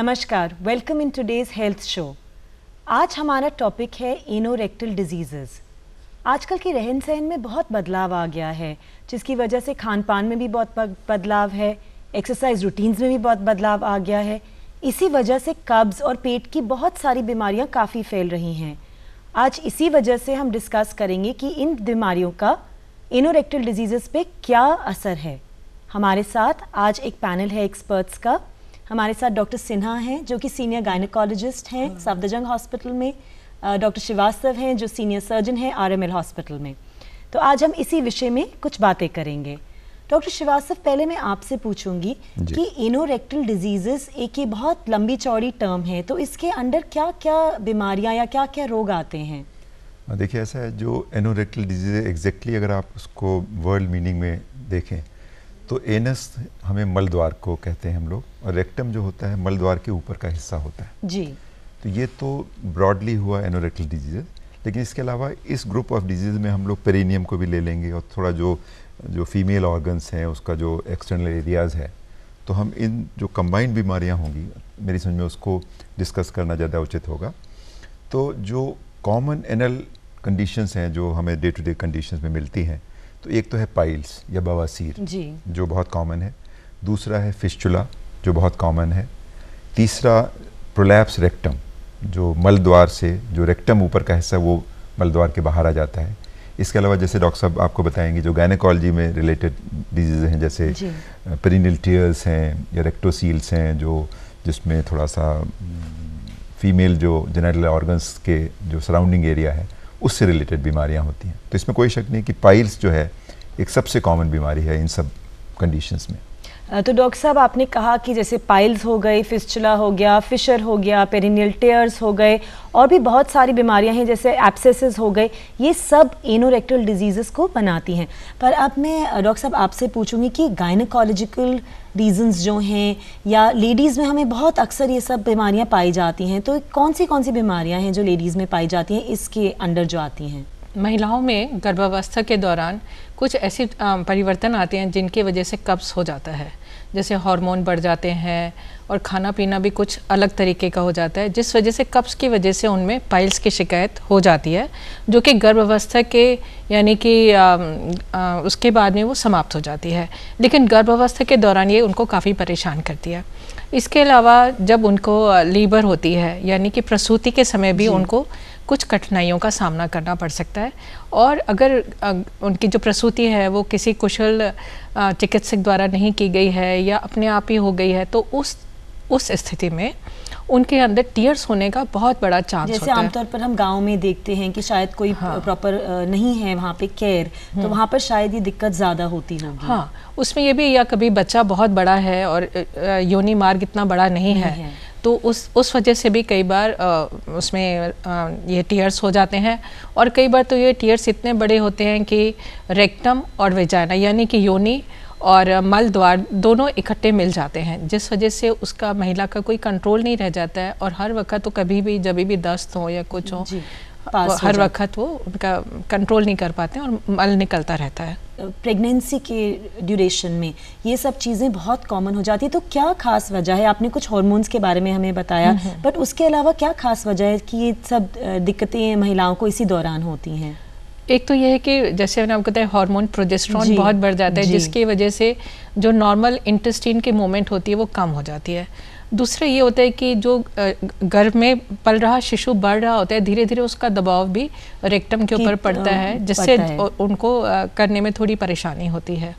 नमस्कार, welcome in today's health show. आज हमारा टॉपिक है एनोरेक्टल डिजीज़ेस। आजकल के रहन सहन में बहुत बदलाव आ गया है, जिसकी वजह से खान पान में भी बहुत बदलाव है, एक्सरसाइज रूटीन्स में भी बहुत बदलाव आ गया है। इसी वजह से कब्ज़ और पेट की बहुत सारी बीमारियां काफ़ी फैल रही हैं। आज इसी वजह से हम डिस्कस करेंगे कि इन बीमारियों का एनोरेक्टल डिजीज़ेस पे क्या असर है। हमारे साथ आज एक पैनल है एक्सपर्ट्स का। हमारे साथ डॉक्टर सिन्हा हैं जो कि सीनियर गायनेकोलॉजिस्ट हैं सफदरजंग हॉस्पिटल में, डॉक्टर श्रीवास्तव हैं जो सीनियर सर्जन हैं आरएमएल हॉस्पिटल में। तो आज हम इसी विषय में कुछ बातें करेंगे। डॉक्टर श्रीवास्तव, पहले मैं आपसे पूछूंगी कि एनोरेक्टल डिजीजेस एक ये बहुत लंबी चौड़ी टर्म है, तो इसके अंदर क्या क्या बीमारियां या क्या क्या रोग आते हैं? देखिए, ऐसा है, जो एनोरेक्टल डिजीज एग्जैक्टली अगर आप उसको वर्ल्ड मीनिंग में देखें तो एनस हमें मलद्वार को कहते हैं हम लोग, और रेक्टम जो होता है मलद्वार के ऊपर का हिस्सा होता है जी। तो ये तो ब्रॉडली हुआ एनोरेक्टल डिजीज। लेकिन इसके अलावा इस ग्रुप ऑफ डिजीज में हम लोग पेरिनियम को भी ले लेंगे, और थोड़ा जो फीमेल ऑर्गन्स हैं उसका जो एक्सटर्नल एरियाज़ है, तो हम इन जो कंबाइंड बीमारियां होंगी मेरी समझ में उसको डिस्कस करना ज़्यादा उचित होगा। तो जो कॉमन एनल कंडीशंस हैं जो हमें डे टू डे कंडीशंस में मिलती हैं, तो एक तो है पाइल्स या बवासीर जो बहुत कॉमन है, दूसरा है फिस्चुला जो बहुत कॉमन है, तीसरा प्रोलैप्स रेक्टम जो मलद्वार से जो रेक्टम ऊपर का हिस्सा वो मलद्वार के बाहर आ जाता है। इसके अलावा जैसे डॉक्टर साहब आपको बताएंगे जो गायनेकोलॉजी में रिलेटेड डिजीज़ हैं, जैसे पेरिनियल टीयर्स हैं या रेक्टोसील्स हैं जिसमें थोड़ा सा फीमेल जो जेनिटल ऑर्गन्स के जो सराउंडिंग एरिया है उससे रिलेटेड बीमारियां होती हैं। तो इसमें कोई शक नहीं कि पाइल्स जो है एक सबसे कॉमन बीमारी है इन सब कंडीशंस में। तो डॉक्टर साहब, आपने कहा कि जैसे पाइल्स हो गए, फिस्चुला हो गया, फिशर हो गया, पेरिनियल टेयर्स हो गए, और भी बहुत सारी बीमारियां हैं जैसे एब्सेसेस हो गए, ये सब एनोरेक्टल डिजीज़ेस को बनाती हैं। पर अब मैं डॉक्टर साहब आपसे पूछूंगी कि गायनेकोलॉजिकल रीजंस जो हैं या लेडीज़ में हमें बहुत अक्सर ये सब बीमारियां पाई जाती हैं, तो कौन सी बीमारियां हैं जो लेडीज़ में पाई जाती हैं, इसके अंडर जो आती हैं? महिलाओं में गर्भावस्था के दौरान कुछ ऐसे परिवर्तन आते हैं जिनकी वजह से कब्ज़ हो जाता है, जैसे हार्मोन बढ़ जाते हैं और खाना पीना भी कुछ अलग तरीके का हो जाता है, जिस वजह से कब्ज़ की वजह से उनमें पाइल्स की शिकायत हो जाती है, जो कि गर्भावस्था के यानी कि उसके बाद में वो समाप्त हो जाती है। लेकिन गर्भावस्था के दौरान ये उनको काफ़ी परेशान करती है। इसके अलावा जब उनको लेबर होती है यानी कि प्रसूति के समय भी उनको कुछ कठिनाइयों का सामना करना पड़ सकता है, और अगर उनकी जो प्रसूति है वो किसी कुशल चिकित्सक द्वारा नहीं की गई है या अपने आप ही हो गई है, तो उस स्थिति में उनके अंदर टीयर्स होने का बहुत बड़ा चांस होता है। जैसे आमतौर पर हम गांव में देखते हैं कि शायद कोई प्रॉपर नहीं है वहाँ पे केयर, तो वहाँ पर शायद ये दिक्कत ज़्यादा होती होगी। हाँ, उसमें ये भी, या कभी बच्चा बहुत बड़ा है और योनि मार्ग इतना बड़ा नहीं है, तो उस वजह से भी कई बार उसमें ये टीयर्स हो जाते हैं। और कई बार तो ये टीयर्स इतने बड़े होते हैं कि रेक्टम और वेजाइना यानी कि योनि और मल द्वार दोनों इकट्ठे मिल जाते हैं, जिस वजह से उसका महिला का कोई कंट्रोल नहीं रह जाता है, और हर वक्त तो कभी भी जब भी दस्त हो या कुछ हो हर वक्त वो उनका कंट्रोल नहीं कर पाते हैं और मल निकलता रहता है। प्रेगनेंसी के ड्यूरेशन में ये सब चीज़ें बहुत कॉमन हो जाती है, तो क्या खास वजह है? आपने कुछ हार्मोन्स के बारे में हमें बताया, बट उसके अलावा क्या खास वजह है कि ये सब दिक्कतें महिलाओं को इसी दौरान होती हैं? एक तो ये है कि जैसे मैंने आपको बताया हार्मोन प्रोजेस्टेरोन बहुत बढ़ जाता है, जिसकी वजह से जो नॉर्मल इंटेस्टाइन की मूवमेंट होती है वो कम हो जाती है। दूसरा ये होता है कि जो गर्भ में पल रहा शिशु बढ़ रहा होता है, धीरे धीरे उसका दबाव भी रेक्टम के ऊपर पड़ता है, जिससे उनको करने में थोड़ी परेशानी होती है।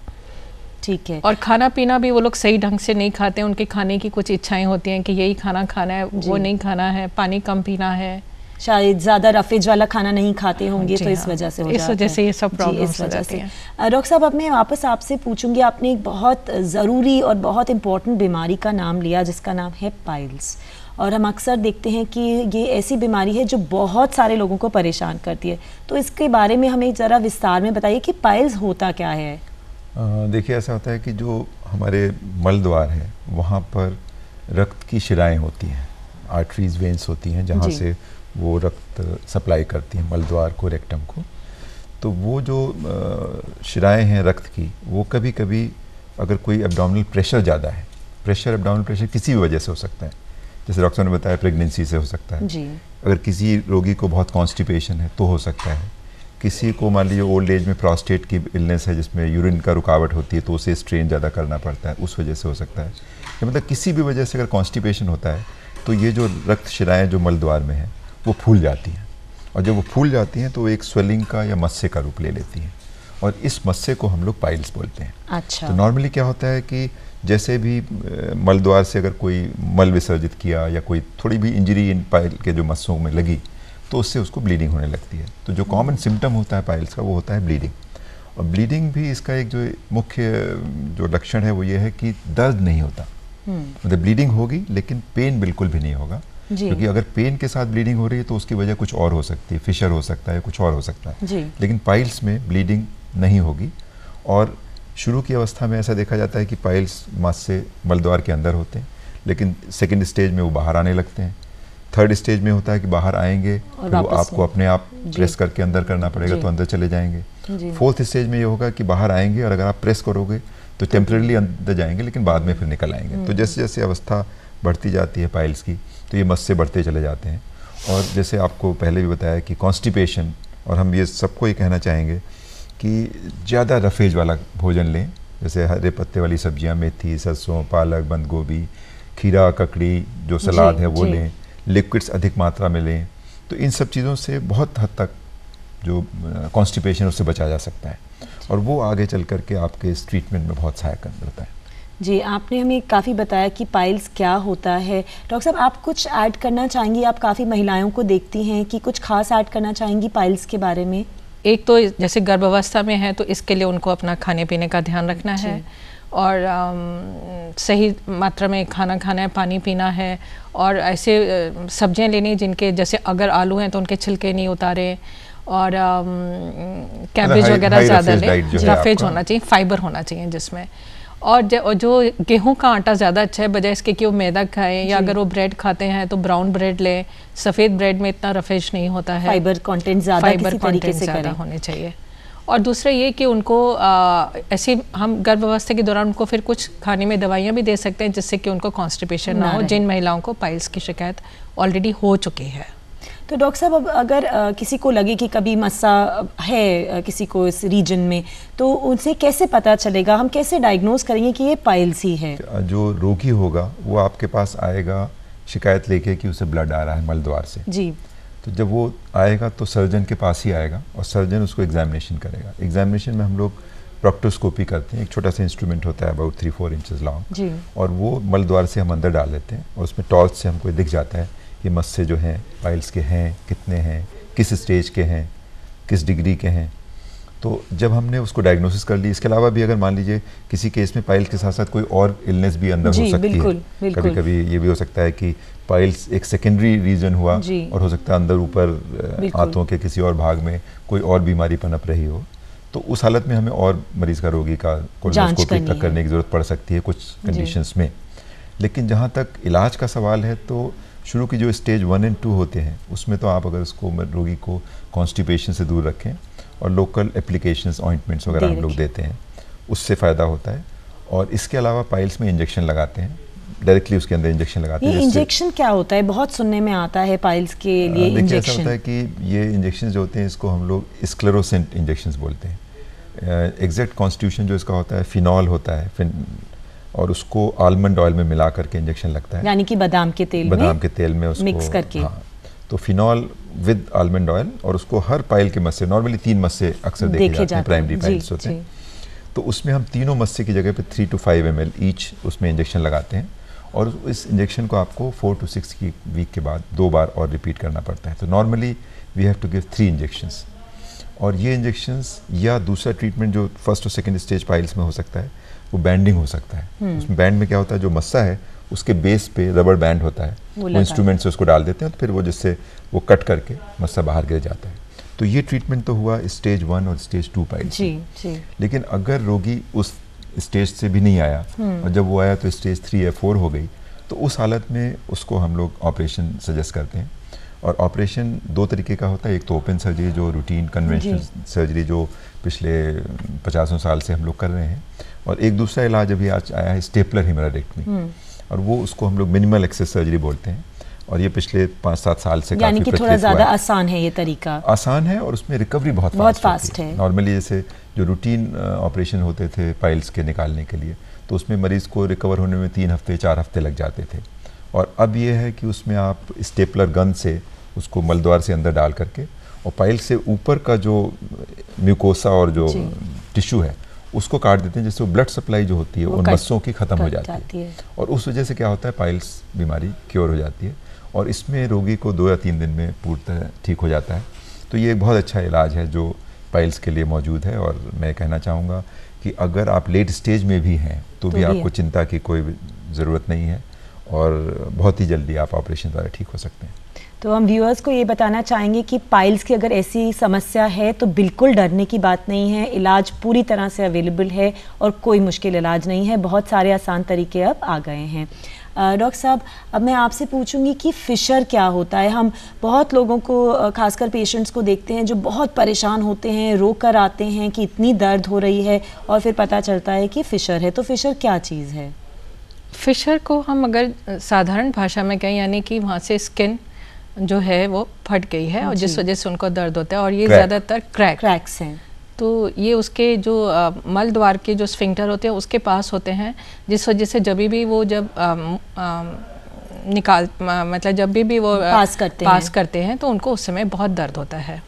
ठीक है। और खाना पीना भी वो लोग सही ढंग से नहीं खाते हैं, उनके खाने की कुछ इच्छाएं होती हैं कि यही खाना खाना है, वो नहीं खाना है, पानी कम पीना है, शायद ज़्यादा रफेज वाला खाना नहीं खाते होंगे, तो इस वजह से हो जाता है। इस वजह से ये सब प्रॉब्लम्स हो जाती हैं। डॉक्टर साहब, अब मैं वापस आपसे पूछूंगी, आपने एक बहुत ज़रूरी और बहुत इंपॉर्टेंट बीमारी का नाम लिया जिसका नाम है पाइल्स, और हम अक्सर देखते हैं कि ये ऐसी बीमारी है जो बहुत सारे लोगों को परेशान करती है, तो इसके बारे में हमें ज़रा विस्तार में बताइए कि पाइल्स होता क्या है? देखिए, ऐसा होता है कि जो हमारे मलद्वार है वहाँ पर रक्त की शिराएँ होती हैं, आर्टरीज वेन्स होती हैं, जहाँ से वो रक्त सप्लाई करती हैं मलद्वार को, रेक्टम को। तो वो जो शिराएँ हैं रक्त की, वो कभी कभी अगर कोई एब्डोमिनल प्रेशर ज़्यादा है, एब्डोमिनल प्रेशर किसी भी वजह से हो सकता है, जैसे डॉक्टर ने बताया प्रेगनेंसी से हो सकता है जी। अगर किसी रोगी को बहुत कॉन्स्टिपेशन है तो हो सकता है, किसी को मान लीजिए ओल्ड एज में प्रोस्टेट की इलनेस है जिसमें यूरिन का रुकावट होती है तो उसे स्ट्रेन ज़्यादा करना पड़ता है, उस वजह से हो सकता है। या मतलब किसी भी वजह से अगर कॉन्स्टिपेशन होता है तो ये जो रक्त शिराएँ जो मलद्वार में हैं वो फूल जाती हैं, और जब वो फूल जाती हैं तो एक स्वेलिंग का या मस्से का रूप ले लेती हैं, और इस मस्से को हम लोग पाइल्स बोलते हैं। अच्छा। तो नॉर्मली क्या होता है कि जैसे भी मलद्वार से अगर कोई मल विसर्जित किया या कोई थोड़ी भी इंजरी इन पाइल के जो मस्सों में लगी तो उससे उसको ब्लीडिंग होने लगती है। तो जो कॉमन सिम्टम होता है पाइल्स का वो होता है ब्लीडिंग, और ब्लीडिंग भी इसका एक जो मुख्य जो लक्षण है वो ये है कि दर्द नहीं होता, मतलब ब्लीडिंग होगी लेकिन पेन बिल्कुल भी नहीं होगा, क्योंकि अगर पेन के साथ ब्लीडिंग हो रही है तो उसकी वजह कुछ और हो सकती है, फिशर हो सकता है, कुछ और हो सकता है जी। लेकिन पाइल्स में ब्लीडिंग नहीं होगी। और शुरू की अवस्था में ऐसा देखा जाता है कि पाइल्स मस्से मलद्वार के अंदर होते हैं, लेकिन सेकेंड स्टेज में वो बाहर आने लगते हैं। थर्ड स्टेज में होता है कि बाहर आएंगे फिर वो आपको अपने आप प्रेस करके अंदर करना पड़ेगा तो अंदर चले जाएंगे। फोर्थ स्टेज में ये होगा कि बाहर आएंगे और अगर आप प्रेस करोगे तो टेम्परेली अंदर जाएंगे लेकिन बाद में फिर निकल आएंगे। तो जैसे जैसे अवस्था बढ़ती जाती है पाइल्स की तो ये मस्से बढ़ते चले जाते हैं। और जैसे आपको पहले भी बताया कि कॉन्स्टिपेशन, और हम ये सबको ये कहना चाहेंगे कि ज़्यादा रफेज वाला भोजन लें, जैसे हरे पत्ते वाली सब्जियां, मेथी, सरसों, पालक, बंद गोभी, खीरा, ककड़ी, जो सलाद है वो लें, लिक्विड्स अधिक मात्रा में लें। तो इन सब चीज़ों से बहुत हद तक जो कॉन्स्टिपेशन उससे बचा जा सकता है, और वो आगे चल कर के आपके इस ट्रीटमेंट में बहुत सहायक करता है। जी, आपने हमें काफ़ी बताया कि पाइल्स क्या होता है। डॉक्टर साहब, आप कुछ ऐड करना चाहेंगी? आप काफ़ी महिलाओं को देखती हैं कि कुछ खास ऐड करना चाहेंगी पाइल्स के बारे में? एक तो जैसे गर्भावस्था में है तो इसके लिए उनको अपना खाने पीने का ध्यान रखना है, और सही मात्रा में खाना खाना है, पानी पीना है, और ऐसे सब्जियां लेनी जिनके जैसे अगर आलू हैं तो उनके छिलके नहीं उतारे, और कैबेज वगैरह ज़्यादा लें, रफेज होना चाहिए, फाइबर होना चाहिए जिसमें। और जो गेहूं का आटा ज़्यादा अच्छा है बजाय इसके कि वो मैदा खाएं, या अगर वो ब्रेड खाते हैं तो ब्राउन ब्रेड लें। सफ़ेद ब्रेड में इतना रफेज नहीं होता है, फाइबर कंटेंट ज़्यादा होने चाहिए। और दूसरा ये कि उनको ऐसे हम गर्भावस्था के दौरान उनको फिर कुछ खाने में दवाइयाँ भी दे सकते हैं जिससे कि उनको कॉन्स्टिपेशन ना हो, जिन महिलाओं को पाइल्स की शिकायत ऑलरेडी हो चुकी है। तो डॉक्टर साहब, अब अगर किसी को लगे कि कभी मस्सा है किसी को इस रीजन में, तो उनसे कैसे पता चलेगा, हम कैसे डायग्नोज करेंगे कि ये पाइल्स ही है? जो रोगी होगा वो आपके पास आएगा शिकायत लेके कि उसे ब्लड आ रहा है मलद्वार से जी। तो जब वो आएगा तो सर्जन के पास ही आएगा और सर्जन उसको एग्जामिनेशन करेगा। एग्जामिनेशन में हम लोग प्रोक्टोस्कोपी करते हैं, एक छोटा सा इंस्ट्रूमेंट होता है अबाउट 3-4 इंचेस लॉन्ग, और वो मलद्वार से हम अंदर डाल देते हैं और उसमें टॉर्च से हमको दिख जाता है ये मस्से जो हैं पाइल्स के हैं, कितने हैं, किस स्टेज के हैं, किस डिग्री के हैं। तो जब हमने उसको डायग्नोसिस कर ली, इसके अलावा भी अगर मान लीजिए किसी केस में पाइल्स के साथ साथ कोई और इलनेस भी अंदर हो सकती है, कभी कभी ये भी हो सकता है कि पाइल्स एक सेकेंडरी रीजन हुआ और हो सकता है अंदर ऊपर आंतों के किसी और भाग में कोई और बीमारी पनप रही हो, तो उस हालत में हमें और मरीज का रोगी का कोलोनोस्कोपी तक करने की ज़रूरत पड़ सकती है कुछ कंडीशंस में। लेकिन जहाँ तक इलाज का सवाल है तो शुरू की जो स्टेज 1 और 2 होते हैं उसमें तो आप अगर उसको रोगी को कॉन्स्टिपेशन से दूर रखें और लोकल एप्लीकेशंस, ऑइंटमेंट्स वगैरह हम लोग देते हैं, उससे फ़ायदा होता है। और इसके अलावा पाइल्स में इंजेक्शन लगाते हैं, डायरेक्टली उसके अंदर इंजेक्शन लगाते हैं। ये इंजेक्शन क्या होता है? बहुत सुनने में आता है पाइल्स के लिए इंजेक्शन। ऐसा होता है कि ये इंजेक्शन जो होते हैं इसको हम लोग स्क्लेरोसेंट इंजेक्शंस बोलते हैं। एग्जैक्ट कॉन्स्टिट्यूशन जो इसका होता है फिनॉल होता है, और उसको आलमंड ऑयल में मिला करके इंजेक्शन लगता है, यानी कि बादाम के तेल में उसको मिक्स करके। हाँ, तो फिनॉल विद आलमंड ऑयल, और उसको हर पाइल के मस्से, नॉर्मली 3 मस्से अक्सर देखे जाते हैं, प्राइमरी पाइल्स होते हैं, तो उसमें हम तीनों मस्से की जगह पे 3 to 5 ml ईच उसमें इंजेक्शन लगाते हैं। और इस इंजेक्शन को आपको 4 to 6 वीक के बाद 2 बार और रिपीट करना पड़ता है। तो normally we have to give 3 injections. और ये इंजेक्शंस या दूसरा ट्रीटमेंट जो फर्स्ट और सेकेंड स्टेज पाइल्स में हो सकता है वो बैंडिंग हो सकता है। उसमें बैंड में क्या होता है, जो मस्सा है उसके बेस पे रबर बैंड होता है, वो इंस्ट्रूमेंट से उसको डाल देते हैं तो फिर वो जिससे वो कट करके मस्सा बाहर गिर जाता है। तो ये ट्रीटमेंट तो हुआ स्टेज 1 और स्टेज 2 पाइल्स। लेकिन अगर रोगी उस स्टेज से भी नहीं आया और जब वो आया तो स्टेज 3 या 4 हो गई, तो उस हालत में उसको हम लोग ऑपरेशन सजेस्ट करते हैं। और ऑपरेशन 2 तरीके का होता है, एक तो ओपन सर्जरी जो रूटीन कन्वेंशनल सर्जरी जो पिछले 50 साल से हम लोग कर रहे हैं, और एक दूसरा इलाज अभी आज आया है स्टेपलर हेमराइडेक्टमी। और वो उसको हम लोग मिनिमल एक्सेस सर्जरी बोलते हैं, और ये पिछले 5-7 साल से यानी कि थोड़ा ज़्यादा आसान है ये तरीका। आसान है और उसमें रिकवरी बहुत फास्ट है। नॉर्मली जैसे जो रूटीन ऑपरेशन होते थे पाइल्स के निकालने के लिए, तो उसमें मरीज़ को रिकवर होने में 3 हफ्ते 4 हफ्ते लग जाते थे, और अब ये है कि उसमें आप स्टेपलर गन से उसको मलद्वार से अंदर डाल करके और पाइल से ऊपर का जो म्यूकोसा और जो टिश्यू है उसको काट देते हैं, जिससे ब्लड सप्लाई जो होती है उन मस्सों की ख़त्म हो जाती है, और उस वजह से क्या होता है पाइल्स बीमारी क्योर हो जाती है, और इसमें रोगी को 2 या 3 दिन में पूर्णतः ठीक हो जाता है। तो ये एक बहुत अच्छा इलाज है जो पाइल्स के लिए मौजूद है, और मैं कहना चाहूँगा कि अगर आप लेट स्टेज में भी हैं तो भी आपको चिंता की कोई ज़रूरत नहीं है, और बहुत ही जल्दी आप ऑपरेशन द्वारा ठीक हो सकते हैं। तो हम व्यूअर्स को ये बताना चाहेंगे कि पाइल्स की अगर ऐसी समस्या है तो बिल्कुल डरने की बात नहीं है, इलाज पूरी तरह से अवेलेबल है और कोई मुश्किल इलाज नहीं है, बहुत सारे आसान तरीके अब आ गए हैं। डॉक्टर साहब, अब मैं आपसे पूछूंगी कि फिशर क्या होता है। हम बहुत लोगों को, खासकर पेशेंट्स को देखते हैं जो बहुत परेशान होते हैं, रो कर आते हैं कि इतनी दर्द हो रही है, और फिर पता चलता है कि फिशर है। तो फिशर क्या चीज़ है? फिशर को हम अगर साधारण भाषा में कहें, यानी कि वहाँ से स्किन जो है वो फट गई है और जिस वजह से उनको दर्द होता है, और ये ज़्यादातर क्रैक्स हैं। तो ये उसके जो मल द्वार के जो स्फिंक्टर होते हैं उसके पास होते हैं, जिस वजह से जब भी वो जब भी वो पास करते हैं तो उनको उस समय बहुत दर्द होता है।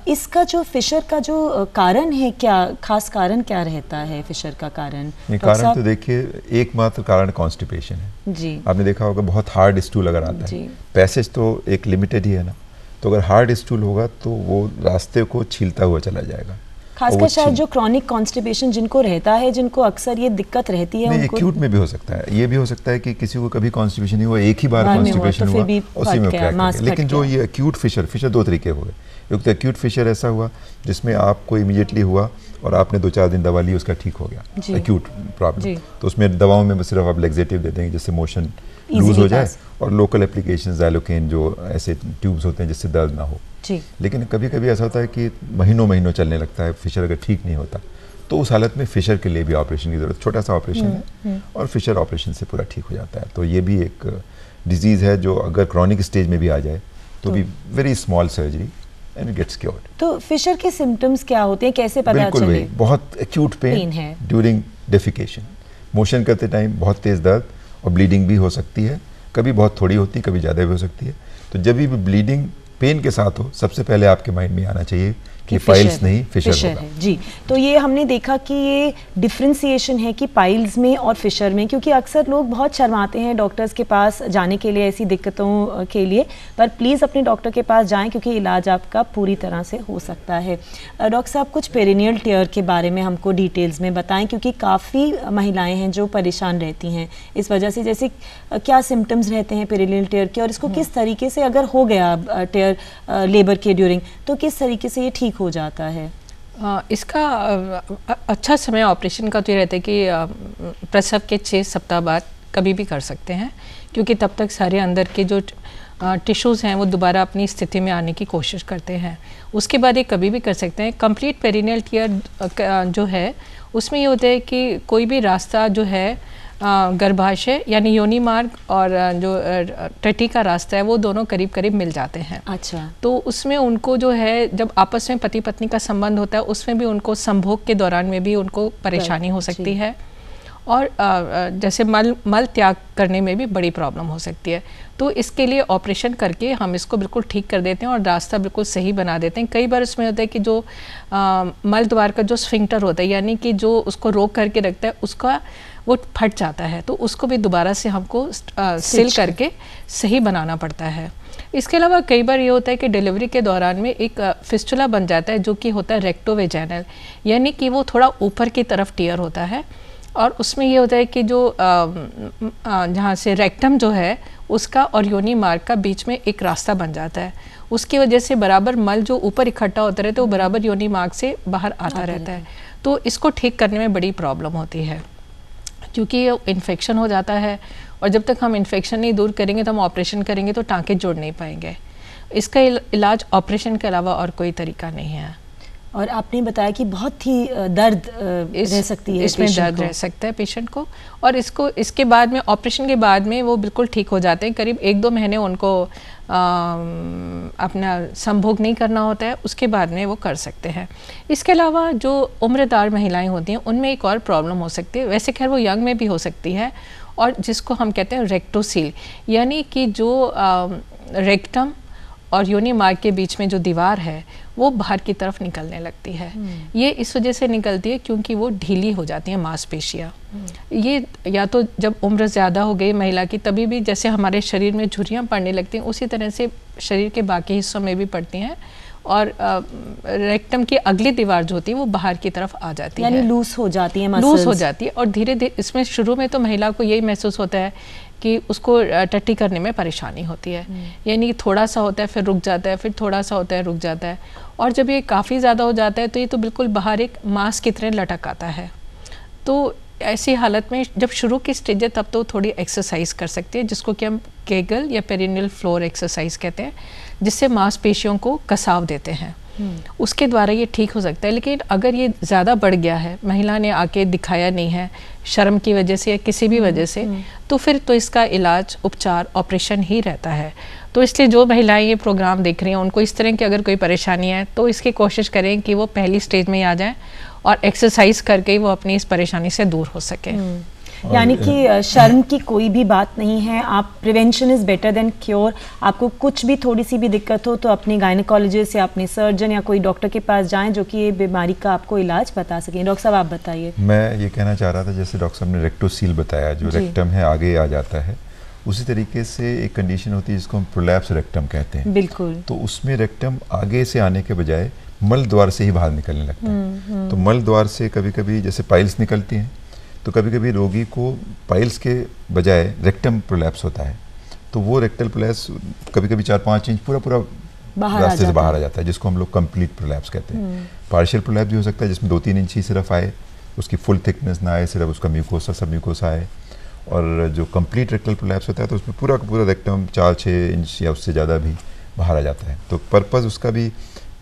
इसका जो फिशर का जो कारण है, क्या खास कारण क्या रहता है फिशर का कारण? कारण तो देखिए एकमात्र कारण कॉन्स्टिपेशन है जी। आपने देखा होगा बहुत हार्ड स्टूल अगर आता है, पैसेज तो एक लिमिटेड ही है ना, तो अगर हार्ड स्टूल होगा तो वो रास्ते को छीलता हुआ चला जाएगा। खासकर शायद जो क्रॉनिक कॉन्स्टिपेशन जिनको रहता है, जिनको अक्सर ये दिक्कत रहती है, नहीं, एक्यूट में भी हो सकता है। ये भी हो सकता है कि किसी को कभी कॉन्स्टिपेशन नहीं हुआ, एक ही बार कॉन्स्टिपेशन हुआ, उसी में क्रैक हो गया। लेकिन जो ये एक्यूट फिशर 2 तरीके हो गए। एक तो एक्यूट फिशर ऐसा हुआ जिसमें आपको इमीडिएटली हुआ और आपने 2-4 दिन दवा ली, उसका ठीक हो गया, एक्यूट प्रॉब्लम। तो उसमें दवाओं में सिर्फ आप लेक्सेटिव दे देंगे जिससे मोशन लूज हो जाए, और लोकल एप्लीकेशन ज़ैलोकेन जो ऐसे ट्यूब्स होते हैं जिससे दर्द ना हो जी। लेकिन कभी कभी ऐसा होता है कि महीनों चलने लगता है, फिशर अगर ठीक नहीं होता, तो उस हालत में फिशर के लिए भी ऑपरेशन की ज़रूरत, छोटा सा ऑपरेशन है और फिशर ऑपरेशन से पूरा ठीक हो जाता है। तो ये भी एक डिजीज़ है जो अगर क्रॉनिक स्टेज में भी आ जाए तो भी very small surgery and it gets cured. तो फिशर के सिम्टम्स क्या होते हैं, कैसे पता चले? बहुत एक्यूट पेन है ड्यूरिंग डेफिकेशन, मोशन करते टाइम बहुत तेज़ दर्द, और ब्लीडिंग भी हो सकती है, कभी बहुत थोड़ी होती है, कभी ज़्यादा भी हो सकती है। तो जब भी ब्लीडिंग पेन के साथ हो, सबसे पहले आपके माइंड में आना चाहिए कि पाइल्स नहीं फिशर है जी। तो ये हमने देखा कि ये डिफ्रेंसिएशन है कि पाइल्स में और फिशर में, क्योंकि अक्सर लोग बहुत शर्माते हैं डॉक्टर्स के पास जाने के लिए ऐसी दिक्कतों के लिए, पर प्लीज़ अपने डॉक्टर के पास जाएं क्योंकि इलाज आपका पूरी तरह से हो सकता है। डॉक्टर साहब, कुछ पेरिनियल टियर के बारे में हमको डिटेल्स में बताएं, क्योंकि काफ़ी महिलाएँ हैं जो परेशान रहती हैं इस वजह से। जैसे क्या सिम्टम्स रहते हैं पेरिनियल टियर के, और इसको किस तरीके से, अगर हो गया टियर लेबर के ड्यूरिंग, तो किस तरीके से ये ठीक हो जाता है? इसका अच्छा समय ऑपरेशन का तो ये रहता है कि प्रसव के 6 सप्ताह बाद कभी भी कर सकते हैं, क्योंकि तब तक सारे अंदर के जो टिश्यूज़ हैं वो दोबारा अपनी स्थिति में आने की कोशिश करते हैं। उसके बाद ये कभी भी कर सकते हैं। कंप्लीट पेरिनियल टियर जो है उसमें ये होता है कि कोई भी रास्ता जो है गर्भाशय यानी योनि मार्ग और जो टट्टी का रास्ता है वो दोनों करीब करीब मिल जाते हैं। अच्छा। तो उसमें उनको जो है जब आपस में पति पत्नी का संबंध होता है उसमें भी उनको संभोग के दौरान में भी उनको परेशानी हो सकती है, और जैसे मल त्याग करने में भी बड़ी प्रॉब्लम हो सकती है। तो इसके लिए ऑपरेशन करके हम इसको बिल्कुल ठीक कर देते हैं और रास्ता बिल्कुल सही बना देते हैं। कई बार उसमें होता है कि जो मल द्वार का जो स्फिंक्टर होता है, यानी कि जो उसको रोक करके रखता है, उसका वो फट जाता है, तो उसको भी दोबारा से हमको सिल करके सही बनाना पड़ता है। इसके अलावा कई बार ये होता है कि डिलीवरी के दौरान में एक फिस्टुला बन जाता है जो कि होता है रेक्टोवेजाइनल, यानी कि वो थोड़ा ऊपर की तरफ टियर होता है, और उसमें ये होता है कि जो जहाँ से रेक्टम जो है उसका और योनि मार्ग का बीच में एक रास्ता बन जाता है। उसकी वजह से बराबर मल जो ऊपर इकट्ठा होता रहता है वो बराबर योनि मार्ग से बाहर आता रहता है। तो इसको ठीक करने में बड़ी प्रॉब्लम होती है, क्योंकि ये इन्फेक्शन हो जाता है, और जब तक हम इन्फेक्शन नहीं दूर करेंगे तो हम ऑपरेशन करेंगे तो टाँके जोड़ नहीं पाएंगे। इसका इलाज ऑपरेशन के अलावा और कोई तरीका नहीं है। और आपने बताया कि बहुत ही दर्द रह सकती है, इसमें दर्द रह सकता है पेशेंट को, और इसके बाद में, ऑपरेशन के बाद में वो बिल्कुल ठीक हो जाते हैं। करीब 1-2 महीने उनको अपना संभोग नहीं करना होता है, उसके बाद में वो कर सकते हैं। इसके अलावा जो उम्रदार महिलाएं होती हैं उनमें एक और प्रॉब्लम हो सकती है, वैसे खैर वो यंग में भी हो सकती है, और जिसको हम कहते हैं रेक्टोसील, यानी कि जो रेक्टम और योनि मार्ग के बीच में जो दीवार है वो बाहर की तरफ निकलने लगती है। ये इस वजह से निकलती है क्योंकि वो ढीली हो जाती हैं मांसपेशियाँ। ये या तो जब उम्र ज़्यादा हो गई महिला की, तभी भी जैसे हमारे शरीर में झुर्रियाँ पड़ने लगती हैं, उसी तरह से शरीर के बाकी हिस्सों में भी पड़ती हैं, और रेक्टम की अगली दीवार जो होती है वो बाहर की तरफ आ जाती है, यानी लूज हो जाती है, लूज हो जाती है। और धीरे धीरे इसमें शुरू में तो महिला को यही महसूस होता है कि उसको टट्टी करने में परेशानी होती है, यानी थोड़ा सा होता है फिर रुक जाता है, फिर थोड़ा सा होता है रुक जाता है, और जब ये काफ़ी ज़्यादा हो जाता है तो ये तो बिल्कुल बाहर एक मांस की तरह लटक आता है। तो ऐसी हालत में जब शुरू की स्टेज है तब तो थोड़ी एक्सरसाइज कर सकती है, जिसको कि हम केगल या पेरिनियल फ्लोर एक्सरसाइज कहते हैं, जिससे मांसपेशियों को कसाव देते हैं, उसके द्वारा ये ठीक हो सकता है। लेकिन अगर ये ज़्यादा बढ़ गया है, महिला ने आके दिखाया नहीं है शर्म की वजह से या किसी भी वजह से, तो फिर तो इसका इलाज, उपचार, ऑपरेशन ही रहता है। तो इसलिए जो महिलाएं ये प्रोग्राम देख रही हैं उनको इस तरह की अगर कोई परेशानी है तो इसकी कोशिश करें कि वो पहली स्टेज में ही आ जाएं और एक्सरसाइज करके वो अपनी इस परेशानी से दूर हो सके। यानी कि शर्म की कोई भी बात नहीं है, आप prevention is better than cure. आपको कुछ भी थोड़ी सी भी दिक्कत हो तो अपने गायनेकोलॉजिस्ट या अपने सर्जन या कोई डॉक्टर के पास जाएं जो कि ये बीमारी का आपको इलाज बता सकें। डॉक्टर साहब आप बताइए। मैं ये कहना चाह रहा था, जैसे डॉक्टर साहब ने रेक्टोसील बताया, जो रेक्टम है आगे आ जाता है, उसी तरीके से एक कंडीशन होती है जिसको हम प्रोलैप्स रेक्टम कहते हैं। बिल्कुल। तो उसमें रेक्टम आगे से आने के बजाय मल द्वार से ही बाहर निकलने लगता है। तो मल द्वार से कभी कभी जैसे पाइल्स निकलती हैं, तो कभी कभी रोगी को पाइल्स के बजाय रेक्टम प्रोलैप्स होता है, तो वो रेक्टल प्रोलैप्स कभी कभी 4-5 इंच पूरा रास्ते से बाहर आ जाता है, जिसको हम लोग कंप्लीट प्रोलैप्स कहते हैं। पार्शियल प्रोलैप्स भी हो सकता है जिसमें 2-3 इंच ही सिर्फ आए, उसकी फुल थिकनेस ना आए, सिर्फ उसका म्यूकोसा, सब म्यूकोसा आए। और जो कंप्लीट रेक्टल प्रोलैप्स होता है तो उसमें पूरा का पूरा रेक्टम 4-6 इंच या उससे ज़्यादा भी बाहर आ जाता है। तो पर्पज़ उसका भी,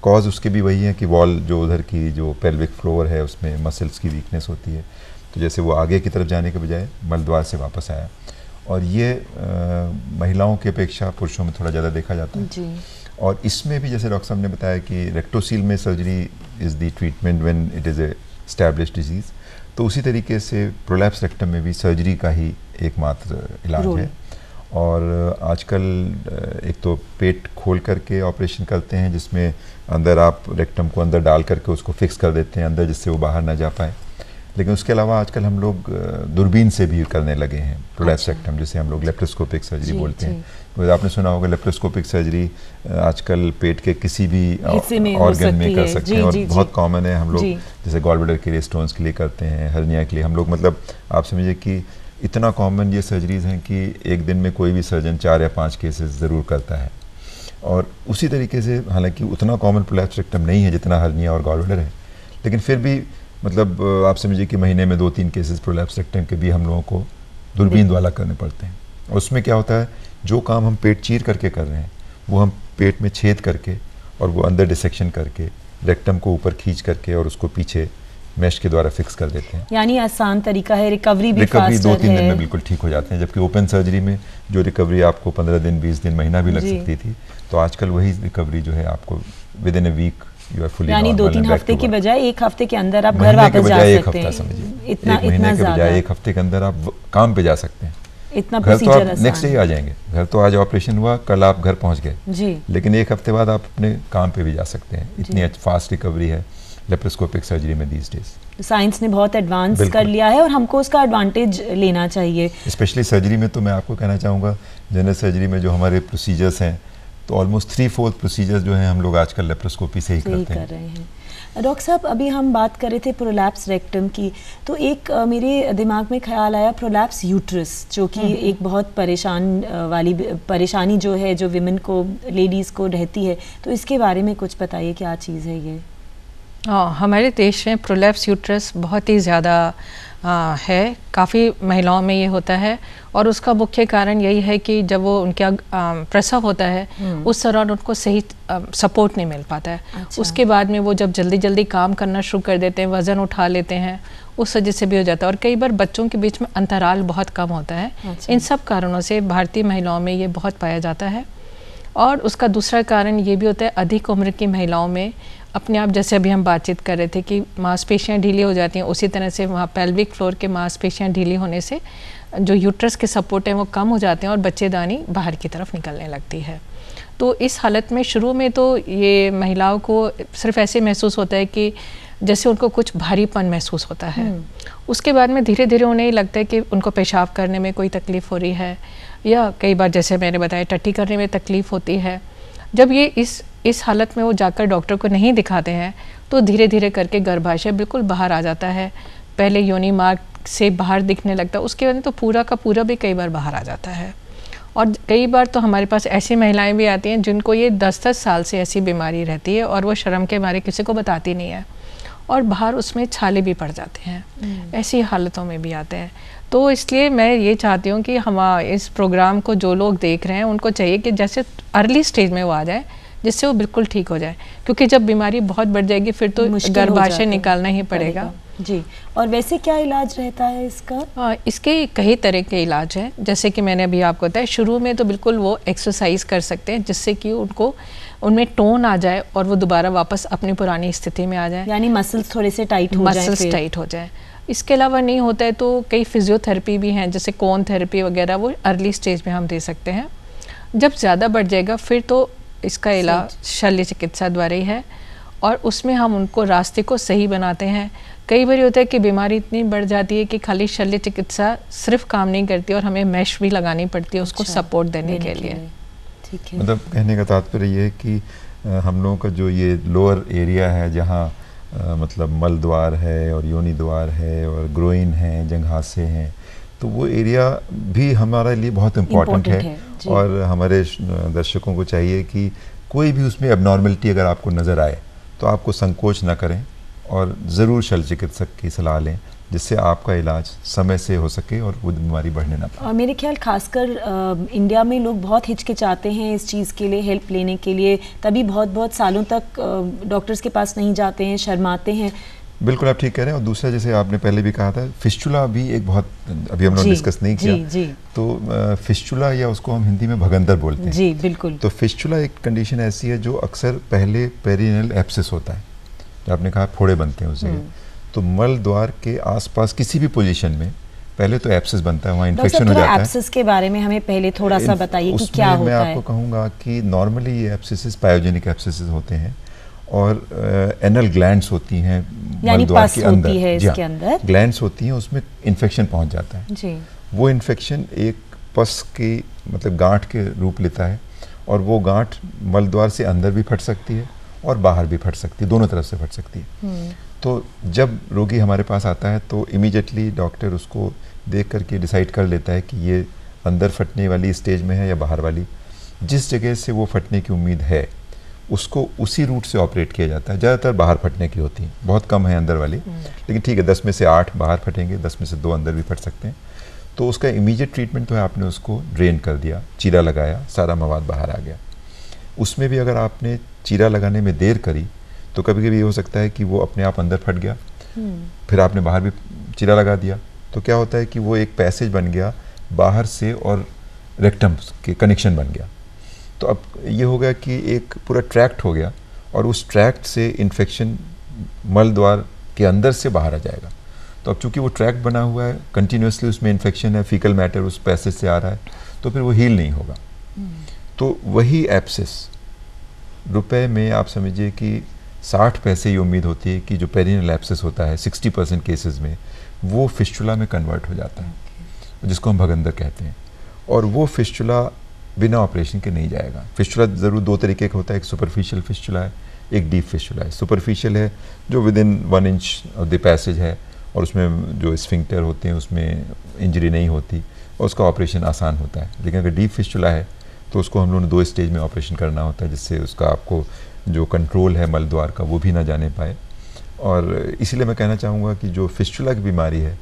कॉज उसके भी वही है कि वॉल जो उधर की जो पेल्विक फ्लोर है उसमें मसल्स की वीकनेस होती है, तो जैसे वो आगे की तरफ जाने के बजाय मलद्वार से वापस आया। और ये महिलाओं की अपेक्षा पुरुषों में थोड़ा ज़्यादा देखा जाता है जी। और इसमें भी जैसे डॉक्टर साहब ने बताया कि रेक्टोसील में surgery is the treatment when it is a established disease, तो उसी तरीके से प्रोलैप्स रेक्टम में भी सर्जरी का ही एकमात्र इलाज है। और आजकल एक तो पेट खोल करके ऑपरेशन करते हैं जिसमें अंदर आप रेक्टम को अंदर डाल करके उसको फिक्स कर देते हैं अंदर, जिससे वो बाहर ना जा पाए। लेकिन उसके अलावा आजकल हम लोग दूरबीन से भी करने लगे हैं प्रोलैप्स रेक्टम, जिसे हम लोग लेप्रोस्कोपिक सर्जरी बोलते हैं। तो आपने सुना होगा लेप्रोस्कोपिक सर्जरी आजकल पेट के किसी भी ऑर्गन में कर सकते हैं, और बहुत कॉमन है। हम लोग जैसे गॉलब्लैडर के लिए, स्टोन्स के लिए करते हैं, हर्निया के लिए हम लोग, मतलब आप समझिए कि इतना कॉमन ये सर्जरीज़ हैं कि एक दिन में कोई भी सर्जन 4 या 5 केसेस ज़रूर करता है। और उसी तरीके से हालांकि उतना कॉमन प्रोलैप्स रेक्टम नहीं है जितना हर्निया और गॉलब्लैडर है, लेकिन फिर भी मतलब आप समझिए कि महीने में 2-3 केसेस प्रोलैप्स रेक्टम के भी हम लोगों को दूरबीन द्वारा करने पड़ते हैं। और उसमें क्या होता है, जो काम हम पेट चीर करके कर रहे हैं वो हम पेट में छेद करके और वो अंदर डिसेक्शन करके रेक्टम को ऊपर खींच करके और उसको पीछे मेश के द्वारा फिक्स कर देते हैं। यानी आसान तरीका है, रिकवरी भी फास्टर है। 2-3 दिन में बिल्कुल ठीक हो जाते हैं, जबकि ओपन सर्जरी में जो रिकवरी आपको 15 दिन, 20 दिन, महीना भी लग सकती थी, तो आजकल वही रिकवरी जो है आपको within a week you are fully normal. यानी 2-3 हफ्ते की बजाय 1 हफ्ते के अंदर आप घर वापस जा सकते हैं। समझिए इतना महीने के बजाय 1 हफ्ते के अंदर आप काम पे जा सकते हैं। इतना घर तो आप नेक्स्ट डे आ जाएंगे, घर तो आज ऑपरेशन हुआ, कल आप घर पहुंच गए जी, लेकिन 1 हफ्ते बाद आप अपने काम पे भी जा सकते हैं। इतनी फास्ट रिकवरी है लेप्रोस्कोपिक सर्जरी में दीस डेज। साइंस ने बहुत एडवांस कर लिया है और हमको उसका एडवांटेज लेना चाहिए। स्पेशली सर्जरी में तो मैं आपको कहना चाहूँगा, जनरल सर्जरी में जो हमारे प्रोसीजर्स हैं तो ऑलमोस्ट 3/4 प्रोसीजर्स जो हैं हम लोग आजकल लेप्रोस्कोपी से ही करते हैं। कर रहे हैं। डॉक्टर साहब, अभी हम बात कर रहे थे प्रोलैप्स रेक्टम की, तो एक मेरे दिमाग में ख्याल आया प्रोलैप्स यूट्रस, जो कि एक बहुत परेशानी जो है, जो विमेन को, लेडीज़ को रहती है, तो इसके बारे में कुछ बताइए, क्या चीज़ है ये? हाँ, हमारे देश में प्रोलैप्स यूट्रस बहुत ही ज़्यादा है, काफ़ी महिलाओं में ये होता है। और उसका मुख्य कारण यही है कि जब वो उनका प्रसव होता है उस दौरान उनको सही सपोर्ट नहीं मिल पाता है। अच्छा। उसके बाद में वो जब जल्दी जल्दी काम करना शुरू कर देते हैं, वज़न उठा लेते हैं, उस वजह से भी हो जाता है। और कई बार बच्चों के बीच में अंतराल बहुत कम होता है। अच्छा। इन सब कारणों से भारतीय महिलाओं में ये बहुत पाया जाता है। और उसका दूसरा कारण ये भी होता है, अधिक उम्र की महिलाओं में अपने आप, जैसे अभी हम बातचीत कर रहे थे कि मांसपेशियां ढीली हो जाती हैं, उसी तरह से वहाँ पेल्विक फ्लोर के मांसपेशियां ढीली होने से जो यूट्रस के सपोर्ट हैं वो कम हो जाते हैं और बच्चेदानी बाहर की तरफ निकलने लगती है। तो इस हालत में शुरू में तो ये महिलाओं को सिर्फ ऐसे महसूस होता है कि जैसे उनको कुछ भारीपन महसूस होता है। उसके बाद में धीरे धीरे उन्हें लगता है कि उनको पेशाब करने में कोई तकलीफ़ हो रही है, या कई बार जैसे मैंने बताया टट्टी करने में तकलीफ़ होती है। जब ये इस हालत में वो जाकर डॉक्टर को नहीं दिखाते हैं तो धीरे धीरे करके गर्भाशय बिल्कुल बाहर आ जाता है। पहले योनि मार्ग से बाहर दिखने लगता है, उसके बाद तो पूरा का पूरा भी कई बार बाहर आ जाता है। और कई बार तो हमारे पास ऐसी महिलाएं भी आती हैं जिनको ये 10-10 साल से ऐसी बीमारी रहती है और वो शर्म के मारे किसी को बताती नहीं है और बाहर उसमें छाले भी पड़ जाते हैं। ऐसी हालतों में भी आते हैं। तो इसलिए मैं ये चाहती हूँ कि हम इस प्रोग्राम को जो लोग देख रहे हैं उनको चाहिए कि जैसे अर्ली स्टेज में वो आ जाए, जिससे वो बिल्कुल ठीक हो जाए, क्योंकि जब बीमारी बहुत बढ़ जाएगी फिर तो गर्भाशय निकालना ही पड़ेगा। जी। और वैसे क्या इलाज रहता है इसका? इसके कई तरह के इलाज हैं। जैसे कि मैंने अभी आपको बताया, शुरू में तो बिल्कुल वो एक्सरसाइज कर सकते हैं जिससे कि उनको उनमें टोन आ जाए और वो दोबारा वापस अपनी पुरानी स्थिति में आ जाए, यानी मसल्स थोड़े से टाइट हो जाए, मसल्स टाइट हो जाए। इसके अलावा नहीं होता है तो कई फिजियोथेरेपी भी हैं, जैसे कोन थेरेपी वगैरह, वो अर्ली स्टेज में हम दे सकते हैं। जब ज़्यादा बढ़ जाएगा फिर तो इसका इलाज शल्य चिकित्सा द्वारा ही है और उसमें हम उनको रास्ते को सही बनाते हैं। कई बार होता है कि बीमारी इतनी बढ़ जाती है कि खाली शल्य चिकित्सा सिर्फ काम नहीं करती और हमें मैश भी लगानी पड़ती है उसको सपोर्ट देने के लिए। ठीक है। मतलब कहने का तात्पर्य ये है कि हम लोगों का जो ये लोअर एरिया है जहाँ मतलब मल द्वार है और योनि द्वार है और ग्रोइन है, जंघासे हैं, तो वो एरिया भी हमारे लिए बहुत इम्पॉर्टेंट है। और हमारे दर्शकों को चाहिए कि कोई भी उसमें एबनॉर्मलिटी अगर आपको नज़र आए तो आपको संकोच ना करें और ज़रूर शल्य चिकित्सक की सलाह लें, जिससे आपका इलाज समय से हो सके और वो बीमारी बढ़ने ना पाए। और मेरे ख्याल खासकर इंडिया में लोग बहुत हिचकिचाते हैं इस चीज़ के लिए, हेल्प लेने के लिए, तभी बहुत सालों तक डॉक्टर्स के पास नहीं जाते हैं, शर्माते हैं। बिल्कुल आप ठीक कह रहे हैं। और दूसरा, जैसे आपने पहले भी कहा था, फिस्चुला भी एक बहुत, अभी हम लोग डिस्कस नहीं किया, जी। तो फिस्चुला या उसको हम हिंदी में भगंदर बोलते हैं। जी बिल्कुल। तो फिस्चुला एक कंडीशन ऐसी है जो अक्सर पहले पेरिनेल एब्सेस होता है, जो आपने कहा फोड़े बनते हैं उस जगह। तो मल द्वार के आसपास किसी भी पोजीशन में पहले तो एब्सेस बनता है, वहाँ इन्फेक्शन हो जाता है। एब्सेस के बारे में हमें पहले थोड़ा सा बताइए कि क्या होता है। मैं आपको कहूँगा कि नॉर्मली ये एब्सेस पायोजेनिक एब्सेस होते हैं और एनल ग्लैंड्स होती हैं, यानी मलद्वार पस के अंदर होती है, इसके अंदर ग्लैंड्स होती हैं, उसमें इन्फेक्शन पहुंच जाता है जी। वो इन्फेक्शन एक पस की मतलब गांठ के रूप लेता है और वो गांठ मलद्वार से अंदर भी फट सकती है और बाहर भी फट सकती है, दोनों तरफ से फट सकती है। तो जब रोगी हमारे पास आता है तो इमीडिएटली डॉक्टर उसको देख करके डिसाइड कर लेता है कि ये अंदर फटने वाली स्टेज में है या बाहर वाली। जिस जगह से वो फटने की उम्मीद है उसको उसी रूट से ऑपरेट किया जाता है। ज़्यादातर बाहर फटने की होती है, बहुत कम है अंदर वाली, लेकिन ठीक है 10 में से 8 बाहर फटेंगे, 10 में से 2 अंदर भी फट सकते हैं। तो उसका इमीडिएट ट्रीटमेंट तो है आपने उसको ड्रेन कर दिया, चीरा लगाया, सारा मवाद बाहर आ गया। उसमें भी अगर आपने चीरा लगाने में देर करी तो कभी कभी ये हो सकता है कि वो अपने आप अंदर फट गया, फिर आपने बाहर भी चीरा लगा दिया, तो क्या होता है कि वो एक पैसेज बन गया बाहर से और रेक्टम के कनेक्शन बन गया। तो अब ये हो गया कि एक पूरा ट्रैक्ट हो गया और उस ट्रैक्ट से इन्फेक्शन मल द्वार के अंदर से बाहर आ जाएगा। तो अब चूंकि वो ट्रैक्ट बना हुआ है, कंटिन्यूसली उसमें इन्फेक्शन है, फीकल मैटर उस पैसेज से आ रहा है, तो फिर वो हील नहीं होगा। तो वही एब्सेस रुपए में आप समझिए कि 60 पैसे ही उम्मीद होती है कि जो पेरिनेल एब्सेस होता है 60% केसेस में वो फिस्चुला में कन्वर्ट हो जाता है, जिसको हम भगंदर कहते हैं। और वो फिस्चुला बिना ऑपरेशन के नहीं जाएगा। फिस्चुला ज़रूर 2 तरीके का होता है, एक सुपरफिशियल फिस्चुला है, एक डीप फिस्चुला है। सुपरफिशियल है जो with in 1 inch of the passage है और उसमें जो स्फिंक्टर होते हैं उसमें इंजरी नहीं होती और उसका ऑपरेशन आसान होता है। लेकिन अगर डीप फिस्चुला है तो उसको हम लोगों ने 2 स्टेज में ऑपरेशन करना होता है, जिससे उसका आपको जो कंट्रोल है मल द्वार का वो भी ना जाने पाए। और इसीलिए मैं कहना चाहूँगा कि जो फिस्चुला की बीमारी है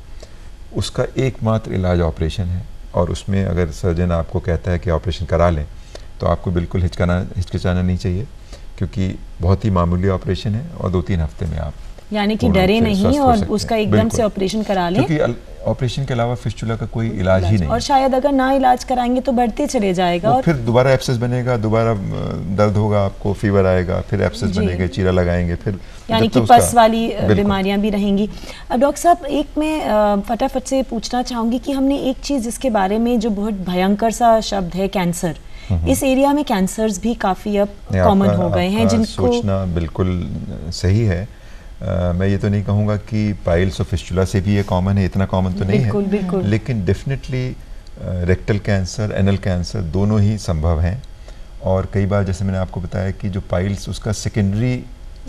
उसका एकमात्र इलाज ऑपरेशन है, और उसमें अगर सर्जन आपको कहता है कि ऑपरेशन करा लें तो आपको बिल्कुल हिचकिचाना नहीं चाहिए, क्योंकि बहुत ही मामूली ऑपरेशन है और 2-3 हफ्ते में आप यानी कि डरे नहीं और उसका एकदम से ऑपरेशन करा लें, क्योंकि ऑपरेशन के अलावा फिस्टुला का कोई इलाज ही नहीं, और शायद अगर ना इलाज कराएंगे तो बढ़ते चले जाएगा और फिर दोबारा एब्सेस बनेगा, दोबारा दर्द होगा, आपको फीवर आएगा, फिर एब्सेस बनेगा, चीरा लगाएंगे, फिर यानी कि पस वाली बीमारियां भी रहेंगी। डॉक्टर साहब, एक मैं फटाफट से पूछना चाहूँगी कि हमने एक चीज़ जिसके बारे में जो बहुत भयंकर सा शब्द है कैंसर, इस एरिया में कैंसर्स भी काफ़ी अब कॉमन हो गए हैं, जिनको सोचना बिल्कुल सही है। मैं ये तो नहीं कहूँगा कि पाइल्स और फिस्टुला से भी ये कॉमन है, इतना कॉमन तो नहीं है, बिल्कुल। लेकिन definitely rectal cancer, anal cancer दोनों ही संभव हैं। और कई बार जैसे मैंने आपको बताया कि जो पाइल्स उसका सेकेंडरी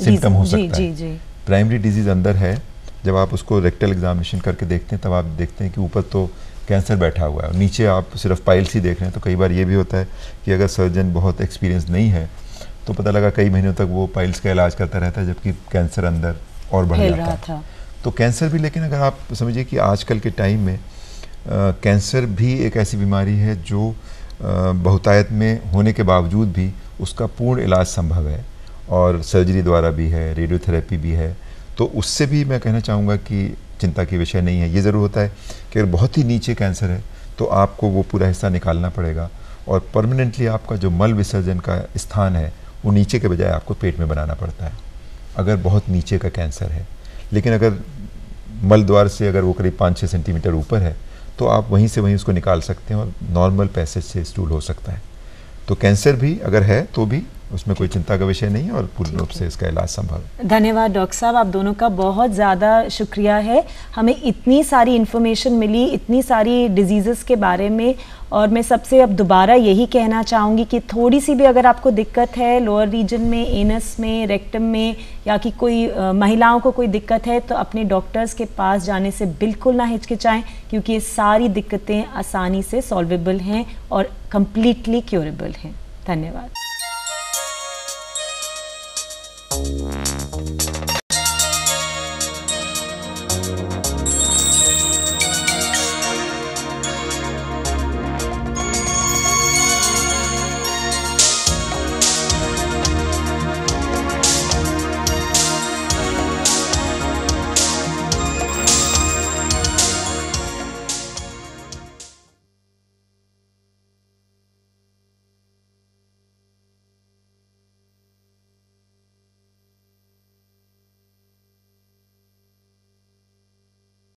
सिम्टम हो सकता है, प्राइमरी डिजीज़ अंदर है, जब आप उसको रेक्टल एग्जामिनेशन करके देखते हैं तब आप देखते हैं कि ऊपर तो कैंसर बैठा हुआ है और नीचे आप सिर्फ पाइल्स ही देख रहे हैं। तो कई बार ये भी होता है कि अगर सर्जन बहुत एक्सपीरियंस नहीं है तो पता लगा कई महीनों तक वो पाइल्स का इलाज करता रहता है, जबकि कैंसर अंदर और बढ़ जाता है। तो कैंसर भी, लेकिन अगर आप समझिए कि आजकल के टाइम में कैंसर भी एक ऐसी बीमारी है जो बहुतायत में होने के बावजूद भी उसका पूर्ण इलाज संभव है, और सर्जरी द्वारा भी है, रेडियोथेरेपी भी है। तो उससे भी मैं कहना चाहूँगा कि चिंता की विषय नहीं है। ये ज़रूर होता है कि अगर बहुत ही नीचे कैंसर है तो आपको वो पूरा हिस्सा निकालना पड़ेगा, और परमानेंटली आपका जो मल विसर्जन का स्थान है वो नीचे के बजाय आपको पेट में बनाना पड़ता है, अगर बहुत नीचे का कैंसर है। लेकिन अगर मल द्वार से अगर वो करीब 5-6 सेंटीमीटर ऊपर है तो आप वहीं से वहीं उसको निकाल सकते हैं और नॉर्मल पैसेज से स्टूल हो सकता है। तो कैंसर भी अगर है तो भी उसमें कोई चिंता का विषय नहीं है और पूर्ण रूप से इसका इलाज संभव है। धन्यवाद डॉक्टर साहब, आप दोनों का बहुत ज़्यादा शुक्रिया है। हमें इतनी सारी इन्फॉर्मेशन मिली, इतनी सारी डिजीज़ेस के बारे में, और मैं सबसे अब दोबारा यही कहना चाहूँगी कि थोड़ी सी भी अगर आपको दिक्कत है लोअर रीजन में, एनस में, रेक्टम में, या कि कोई महिलाओं को कोई दिक्कत है तो अपने डॉक्टर्स के पास जाने से बिल्कुल ना हिचकिचाएं, क्योंकि ये सारी दिक्कतें आसानी से सॉल्वेबल हैं और कम्प्लीटली क्योरेबल हैं। धन्यवाद।